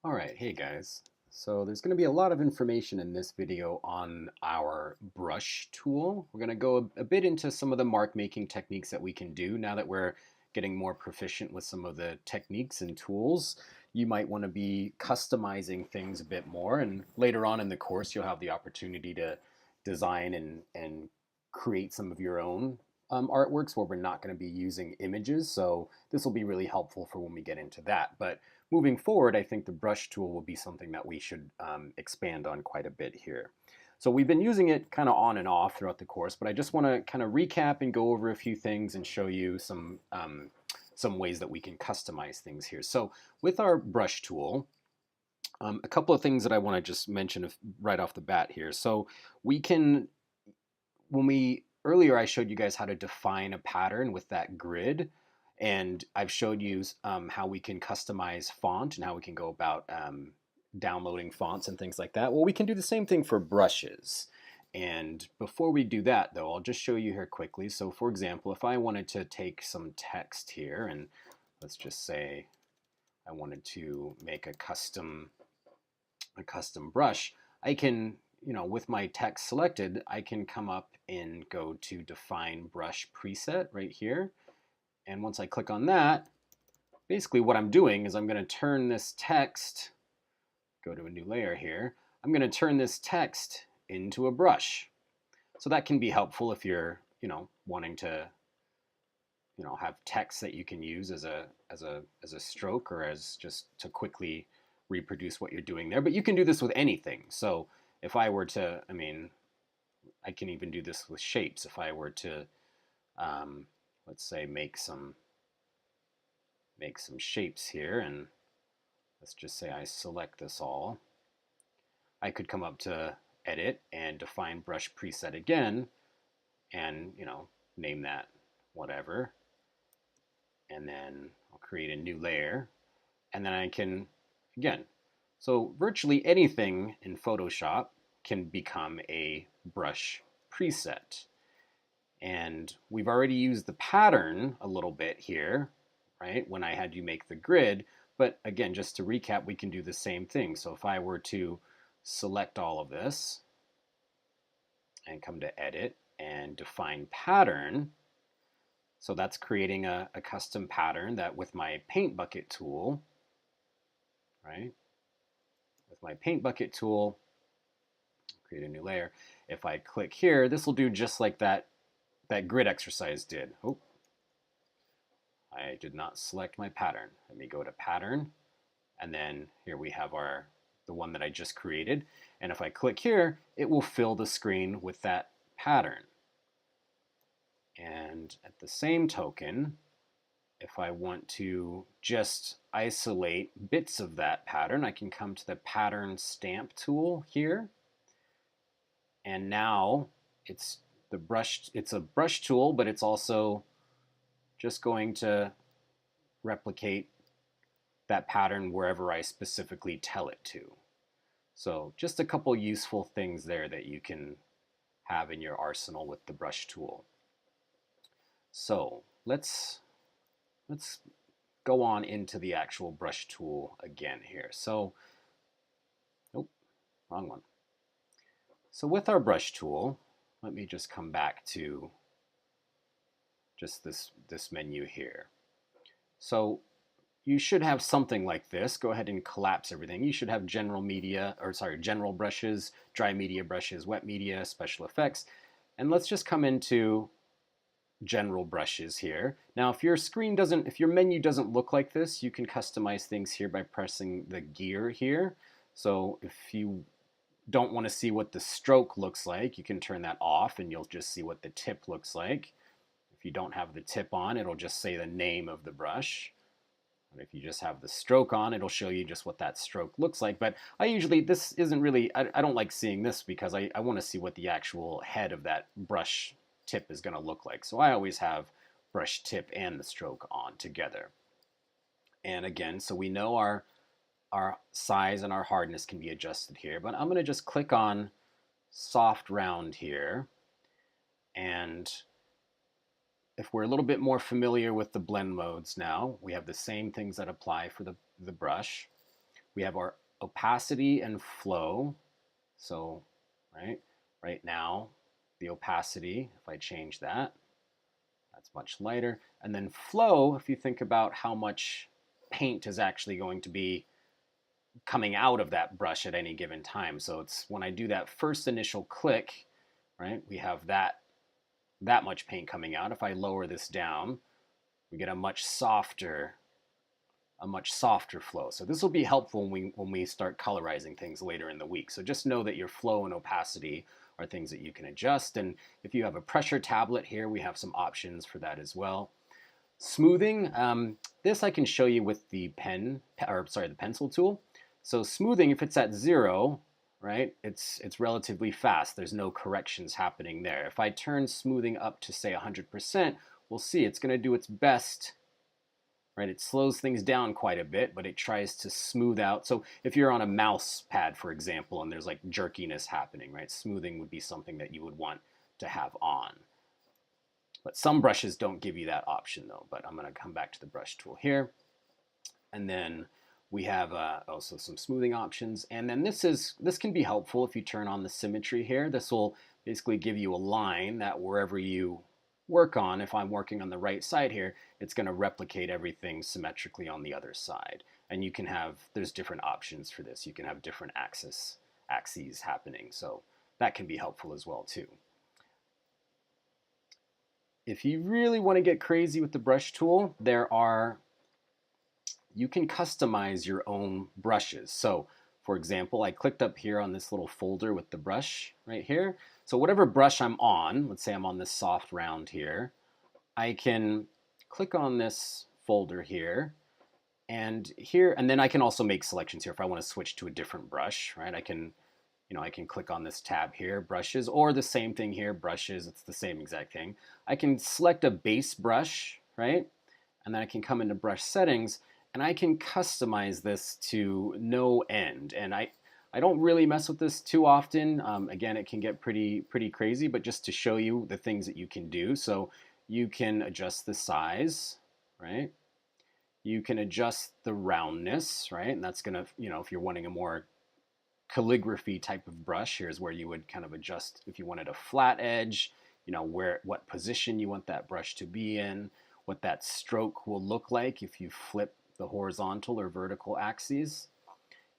All right, hey guys. So there's going to be a lot of information in this video on our brush tool. We're going to go a bit into some of the mark making techniques that we can do now that we're getting more proficient with some of the techniques and tools. You might want to be customizing things a bit more, and later on in the course you'll have the opportunity to design and create some of your own artworks where we're not going to be using images. So this will be really helpful for when we get into that. But moving forward, I think the brush tool will be something that we should expand on quite a bit here. So we've been using it kind of on and off throughout the course, but I just want to kind of recap and go over a few things and show you some ways that we can customize things here. So with our brush tool, a couple of things that I want to just mention right off the bat here. So we can, earlier I showed you guys how to define a pattern with that grid, and I've showed you how we can customize font and how we can go about downloading fonts and things like that. Well, we can do the same thing for brushes. And before we do that, though, I'll just show you here quickly. So for example, if I wanted to take some text here, and let's just say I wanted to make a custom brush, I can, with my text selected, I can come up and go to define brush preset right here. And once I click on that, basically what I'm doing is I'm going to turn this text, go to a new layer here, I'm going to turn this text into a brush. So that can be helpful if you're, wanting to, have text that you can use as a stroke or as just to quickly reproduce what you're doing there. But you can do this with anything. So if I were to, I can even do this with shapes. If I were to, let's say, make some shapes here, and let's just say I select this all, I could come up to edit and define brush preset again, and name that whatever, and then I'll create a new layer, and then I can, again, so virtually anything in Photoshop can become a brush preset. And we've already used the pattern a little bit here, right, when I had you make the grid. But again, just to recap, we can do the same thing. So if I were to select all of this and come to edit and define pattern, so that's creating a custom pattern that with my paint bucket tool, right, with my paint bucket tool, create a new layer. If I click here, this will do just like that grid exercise did. Oh, I did not select my pattern. Let me go to pattern, and then here we have the one that I just created. And if I click here, it will fill the screen with that pattern. And at the same token, if I want to just isolate bits of that pattern, I can come to the pattern stamp tool here. And now it's a brush tool, but it's also just going to replicate that pattern wherever I specifically tell it to. So just a couple useful things there that you can have in your arsenal with the brush tool. So let's go on into the actual brush tool again here. So, nope, wrong one. So with our brush tool, let me just come back to just this menu here. So you should have something like this. Go ahead and collapse everything. You should have general brushes, dry media brushes, wet media, special effects. And let's just come into general brushes here. Now, if your menu doesn't look like this, you can customize things here by pressing the gear here. So if you don't want to see what the stroke looks like, you can turn that off and you'll just see what the tip looks like. If you don't have the tip on, it'll just say the name of the brush. And if you just have the stroke on, it'll show you just what that stroke looks like. But this isn't really, I don't like seeing this because I want to see what the actual head of that brush tip is going to look like. So I always have brush tip and the stroke on together. And again, so we know our size and our hardness can be adjusted here, but I'm going to just click on soft round here. And if we're a little bit more familiar with the blend modes now, we have the same things that apply for the brush. we have our opacity and flow. So, right now, the opacity, if I change that, that's much lighter. And then flow, if you think about how much paint is actually going to be coming out of that brush at any given time. So it's when I do that first initial click, right, we have that much paint coming out. If I lower this down, we get a much softer flow. So this will be helpful when we start colorizing things later in the week. So just know that your flow and opacity are things that you can adjust. And if you have a pressure tablet here, we have some options for that as well. Smoothing, this I can show you with the the pencil tool. So smoothing, if it's at 0, right, it's relatively fast. There's no corrections happening there. If I turn smoothing up to say 100%, we'll see it's going to do its best. Right, it slows things down quite a bit, but it tries to smooth out. So if you're on a mouse pad, for example, and there's like jerkiness happening, right, smoothing would be something that you would want to have on. But some brushes don't give you that option though. But I'm going to come back to the brush tool here. And then we have also some smoothing options. And then this can be helpful if you turn on the symmetry here. This will basically give you a line that wherever you work on, if I'm working on the right side here, it's going to replicate everything symmetrically on the other side. And you can have, there's different options for this. You can have different axes happening. So that can be helpful as well too. If you really want to get crazy with the brush tool, you can customize your own brushes. So for example, I clicked up here on this little folder with the brush right here. So whatever brush I'm on, let's say I'm on this soft round here, I can click on this folder here, and then I can also make selections here if I want to switch to a different brush, right? I can click on this tab here, brushes, or the same thing here, brushes, it's the same exact thing. I can select a base brush, right? And then I can come into brush settings, and I can customize this to no end. And I don't really mess with this too often. Again, it can get pretty crazy, but just to show you the things that you can do. So you can adjust the size, right? You can adjust the roundness, right? And that's gonna, if you're wanting a more calligraphy type of brush, here's where you would kind of adjust if you wanted a flat edge, what position you want that brush to be in, what that stroke will look like if you flip the horizontal or vertical axes.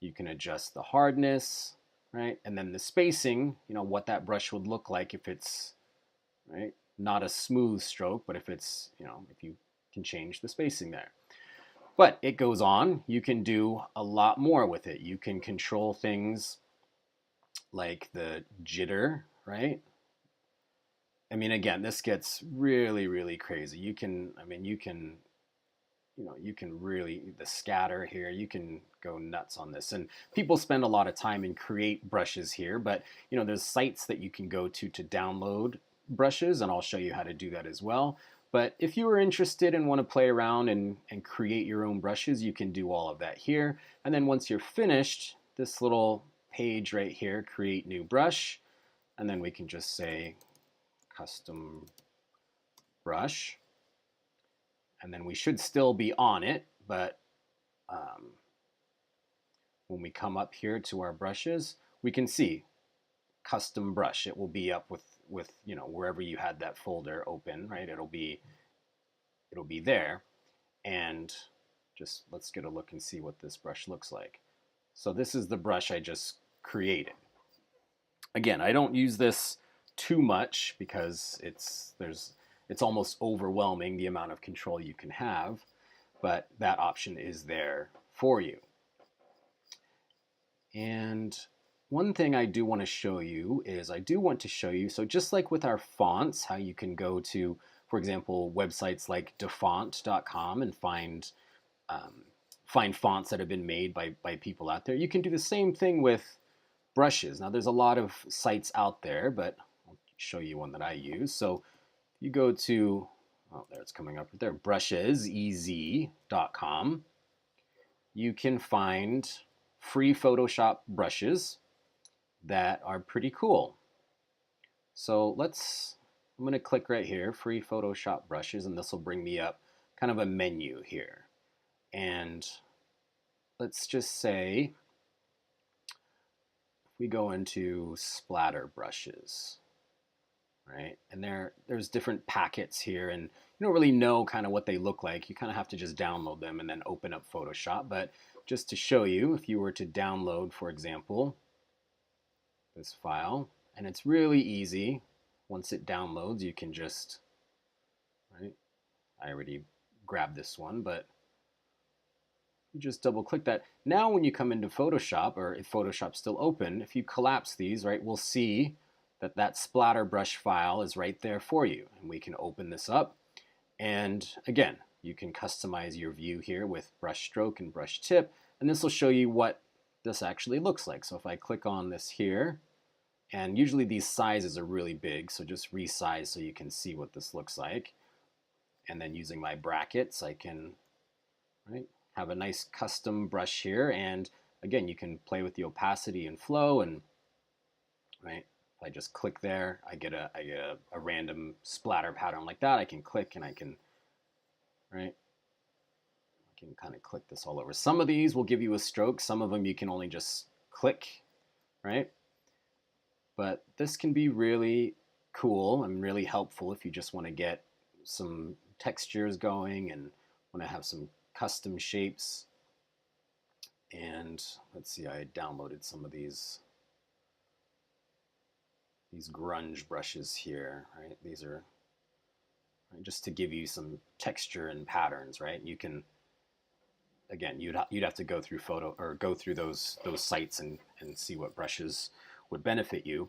You can adjust the hardness, right? And then the spacing, what that brush would look like if it's, right, not a smooth stroke, but if it's, if you can change the spacing there. But it goes on. You can do a lot more with it. You can control things like the jitter, right? I mean, again, this gets really crazy. You can really, the scatter here, you can go nuts on this. And people spend a lot of time and create brushes here, but there's sites that you can go to download brushes, and I'll show you how to do that as well. But if you are interested and want to play around and create your own brushes, you can do all of that here. And then once you're finished, this little page right here, create new brush, and then we can just say custom brush. And then we should still be on it, but when we come up here to our brushes, we can see custom brush. It will be up with wherever you had that folder open, right? It'll be there. And just let's get a look and see what this brush looks like. So this is the brush I just created. Again, I don't use this too much because it's almost overwhelming the amount of control you can have, but that option is there for you. And one thing I do want to show you is so just like with our fonts, how you can go to, for example, websites like dafont.com and find fonts that have been made by people out there. You can do the same thing with brushes. Now there's a lot of sites out there, but I'll show you one that I use. So you go to, there it's coming up right there, brushesez.com. You can find free Photoshop brushes that are pretty cool. So I'm going to click right here, free Photoshop brushes, and this will bring me up kind of a menu here. And let's just say we go into splatter brushes, right? And there's different packets here, and you don't really know kind of what they look like. You kind of have to just download them and then open up Photoshop. But just to show you, if you were to download, for example, this file, and it's really easy. Once it downloads, you can just, right? I already grabbed this one, but you just double click that. Now when you come into Photoshop, or if Photoshop's still open, if you collapse these, right, we'll see that that splatter brush file is right there for you. And we can open this up. And again, you can customize your view here with brush stroke and brush tip. And this will show you what this actually looks like. So if I click on this here, and usually these sizes are really big, so just resize so you can see what this looks like. And then using my brackets, I can, right, have a nice custom brush here. And again, you can play with the opacity and flow, and right, if I just click there, I get a random splatter pattern like that. I can click and I can, right, I can kind of click this all over. Some of these will give you a stroke. Some of them you can only just click, right? But this can be really cool and really helpful if you just want to get some textures going and want to have some custom shapes. And let's see, I downloaded some of these grunge brushes here, right? These are, right, just to give you some texture and patterns, right? You can, again, you'd have to go through those sites and see what brushes would benefit you.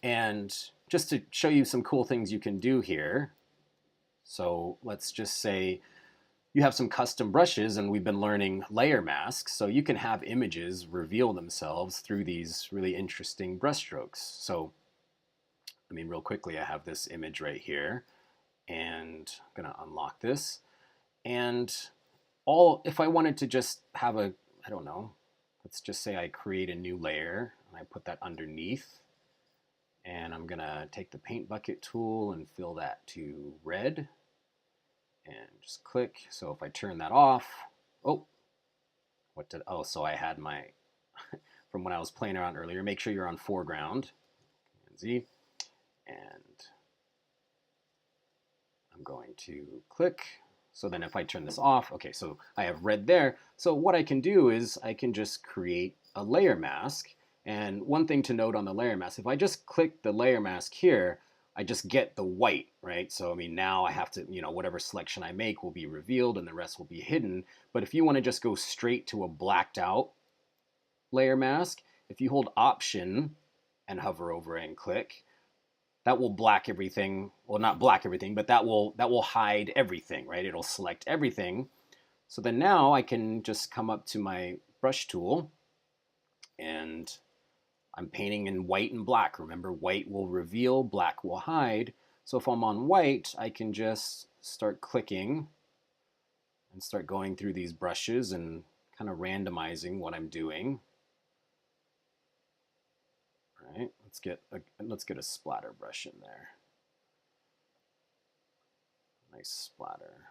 And just to show you some cool things you can do here. So let's just say you have some custom brushes, and we've been learning layer masks. So you can have images reveal themselves through these really interesting brush strokes. So, I mean, real quickly, I have this image right here, and I'm gonna unlock this. And if I wanted to just have I don't know, let's just say I create a new layer and I put that underneath. And I'm gonna take the paint bucket tool and fill that to red and just click. So if I turn that off, oh, so I had my, from when I was playing around earlier, make sure you're on foreground, Command Z, and I'm going to click. So then if I turn this off, okay, so I have red there. So what I can do is I can just create a layer mask. And one thing to note on the layer mask, if I just click the layer mask here, I just get the white, right? So, I mean, now I have to, whatever selection I make will be revealed and the rest will be hidden. But if you want to just go straight to a blacked out layer mask, if you hold Option and hover over it and click, that will black everything. Well, not black everything, but that will hide everything, right? It'll select everything. So then now I can just come up to my brush tool, and I'm painting in white and black. Remember, white will reveal, black will hide. So if I'm on white, I can just start clicking and start going through these brushes and kind of randomizing what I'm doing. All right, let's get a splatter brush in there. Nice splatter.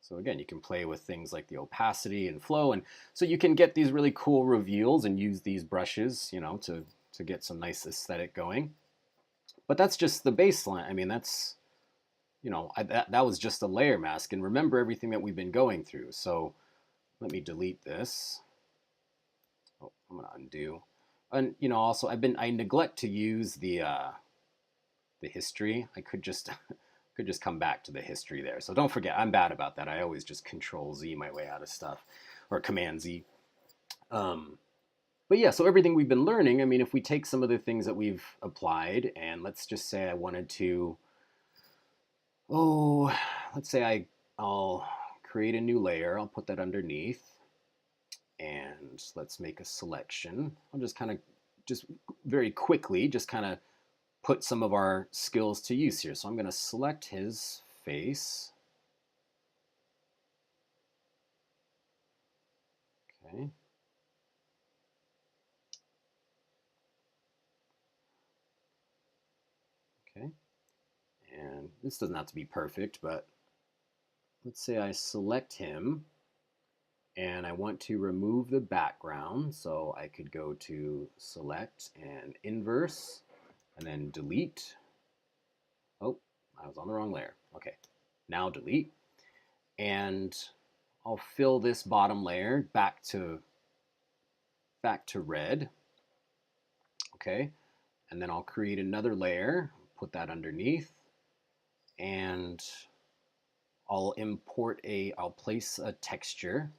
So again, you can play with things like the opacity and flow, and so you can get these really cool reveals and use these brushes, to get some nice aesthetic going. But that's just the baseline. I mean, that's, that was just a layer mask, and remember everything that we've been going through. So let me delete this. Oh, I'm gonna undo. And also I neglect to use the history. I could just could just come back to the history there. So don't forget, I'm bad about that. I always just Control Z my way out of stuff, or Command Z. But yeah, so everything we've been learning, I mean, if we take some of the things that we've applied, and let's just say I wanted to, let's say I'll create a new layer. I'll put that underneath, and let's make a selection. I'll just very quickly, just kind of put some of our skills to use here. So I'm going to select his face. Okay. Okay. And this doesn't have to be perfect, but let's say I select him and I want to remove the background, so I could go to select and inverse and then delete. Oh, I was on the wrong layer. Okay, now delete. And I'll fill this bottom layer back to red. Okay, and then I'll create another layer, put that underneath, and I'll place a texture.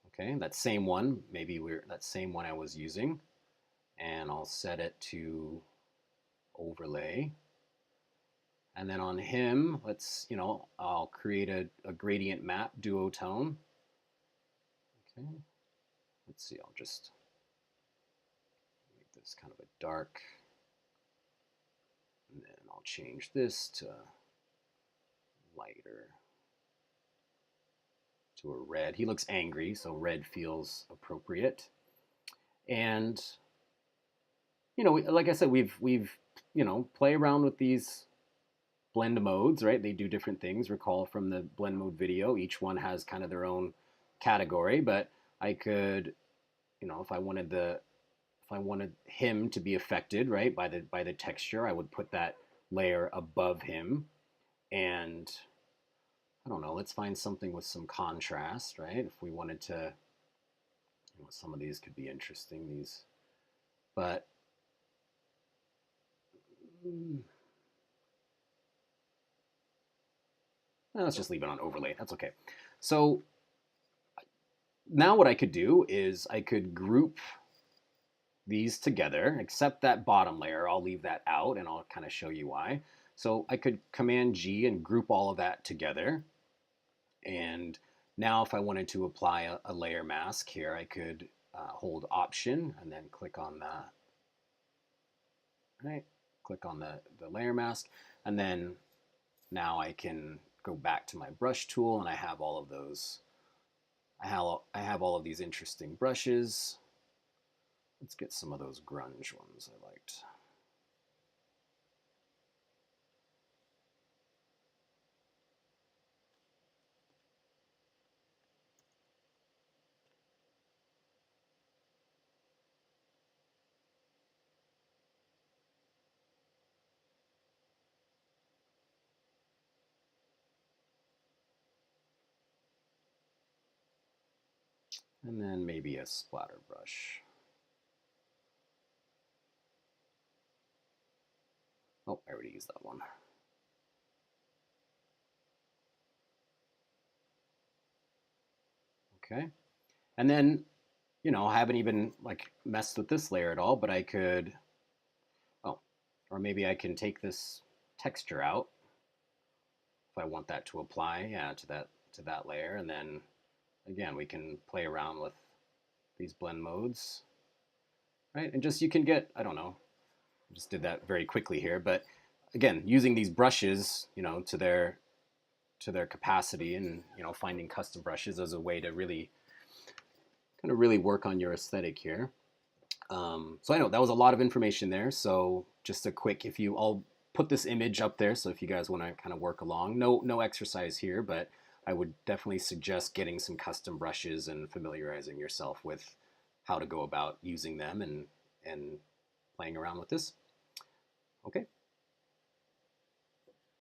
Okay, that same one, that same one I was using, and I'll set it to overlay. And then on him, I'll create a gradient map duotone. Okay, let's see, I'll just make this kind of a dark, and then I'll change this to lighter, to a red. He looks angry, so red feels appropriate. And like I said, we've play around with these blend modes, right? They do different things. Recall from the blend mode video, each one has kind of their own category, but I could, if I wanted him to be affected, right, by the texture, I would put that layer above him. And I don't know, let's find something with some contrast, right? If we wanted to, some of these could be interesting, but let's just leave it on overlay. That's okay. So now what I could do is I could group these together, except that bottom layer. I'll leave that out and I'll kind of show you why. So I could Command G and group all of that together. And now if I wanted to apply a layer mask here, I could hold Option and then click on that. Right? Click on the layer mask. And then now I can go back to my brush tool and I have all of those. I have all of these interesting brushes. Let's get some of those grunge ones I liked. And then maybe a splatter brush. Oh, I already used that one. Okay. And then, I haven't even messed with this layer at all, but I could, or maybe I can take this texture out if I want that to apply, to that layer. And then again, we can play around with these blend modes, right? And just, you can get, I don't know, I just did that very quickly here, but again, using these brushes, to their capacity, and finding custom brushes as a way to really work on your aesthetic here. So I know that was a lot of information there. So just a quick, I'll put this image up there. So if you guys want to kind of work along, no exercise here, but I would definitely suggest getting some custom brushes and familiarizing yourself with how to go about using them and playing around with this. Okay.